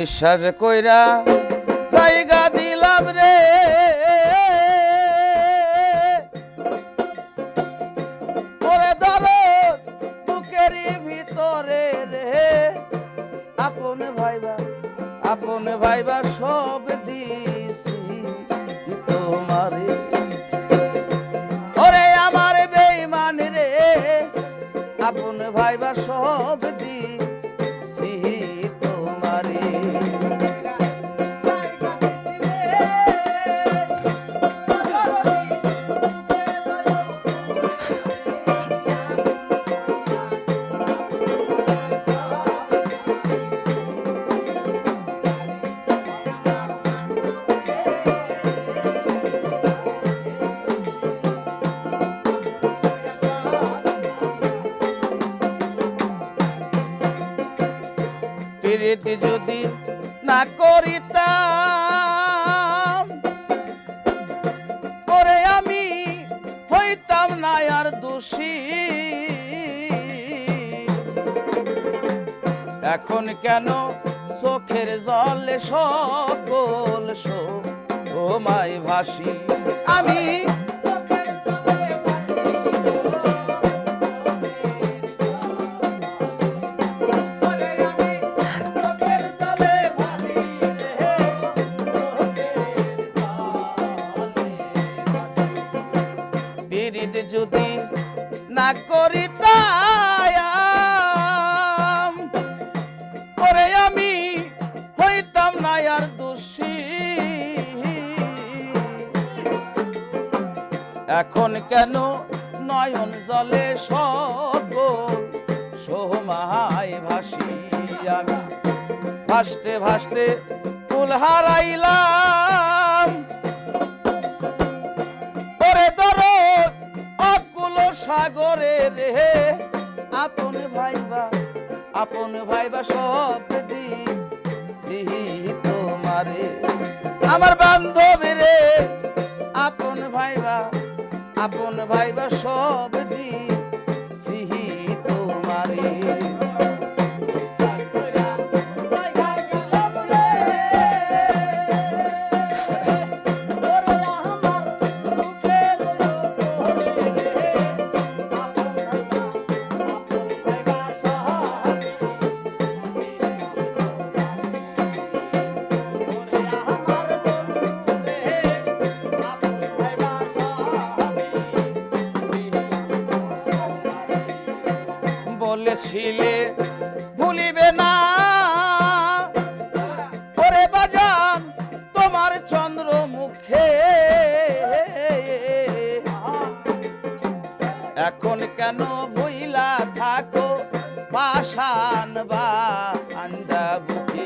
বিশ্বাস কইরা জায়গা দিলাম রে, ওরে দরদ বুকেরই ভিতরে রে, আপন ভাইবা সব দিছি তোমারে, ওরে আমার বেঈমান রে, আপন ভাইবা সব দিছি তোমারে। প্রীতি যদি না করিতাম, ওরে আমি হইতাম না আর দোষী। এখন কেন চোখের জলে সকল সময় ভাসি, আমি যদি না করিতাম, ওরে আমি হইতাম না আর দোষী। এখন কেন নয়ন জলে সকল সময় ভাসি, আমি ভাসতে ভাসতে কুল হারাইলাম, ওরে দরদ অকুল সাগরে রে, আপন ভাইবা সব দিছি তোমারে। আমার বান্ধবী রে, আপন ভাইবা সব দিছি তোমারে। বলেছিলে ভুলিবে না, ওরে বাজান তোমার চন্দ্র মুখে, এখন কেন ভুইলা থাকো পাষাণ বান্দা বুকে।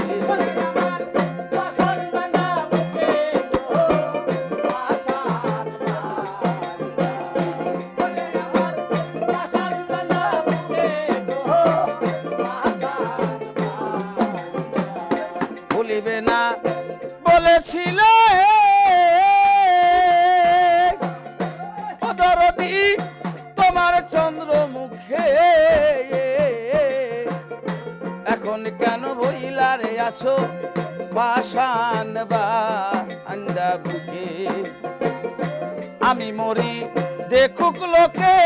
ভুলিবে না বলেছিলে দরদি তোমার চন্দ্র মুখে, এখন কেন ভইলা রে আছো পাষাণ বান্দা বুকে। আমি মরি দেখুক লোকে,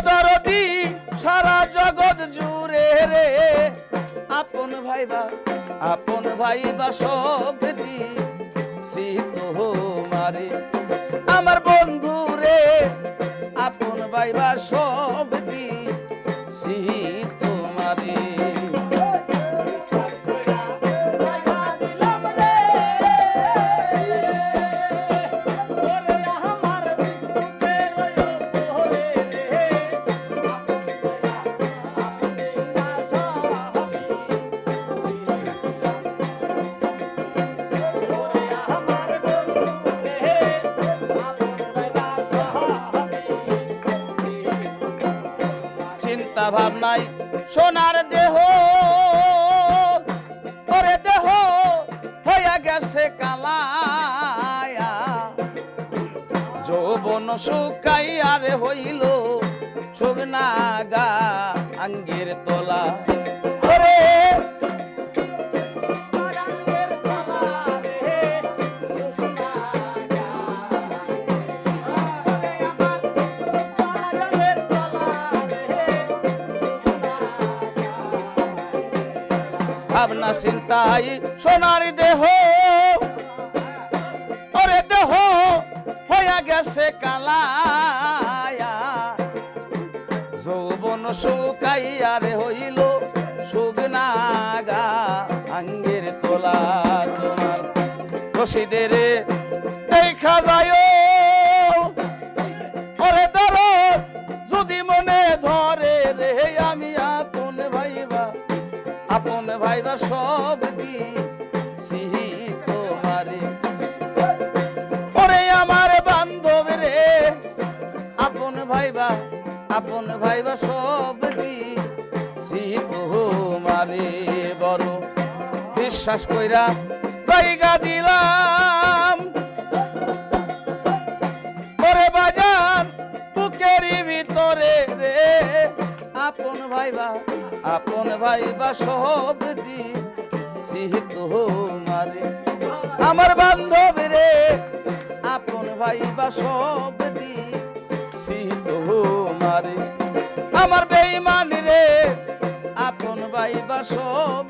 দরদি সারা জগৎ জুড়ে রে, আপন ভাইবা সব দিছি তোমারে। আমার বন্ধু রে, আপন ভাইবা সব দিছি তোমারে। ভাবনাই সোনার দেহ, ওরে দেহ হইয়া গেছে কালায়া, যৌবন শুকাইয়া রে হইল শুকনা গা আঙ্গের তোলা ওরে ভাবনা চিন্তাই সোনার দেহ ওরে দেহ হইয়া গেছে কালায়া যৌবন শুকাইয়া রে হইল সুগনাগা আঙ্গের তোলা তোমার রশিদের দেখা যায় ওরে ধরো যদি মনে ধরে রে আমি আপন ভাইবা সব দিছি তোমারে ওরে আমার বান্ধব রে আপন ভাইবা সব দিছি তোমারে বড় বিশ্বাস কইরা জায়গা দিলাম ওরে বাজান বুকের ভিতরে রে আপন ভাইবা সব দিছি তোমারে আমার বান্ধব রে আপন ভাইবা সব দিছি তোমারে আমার বেঈমান রে আপন ভাইবা সব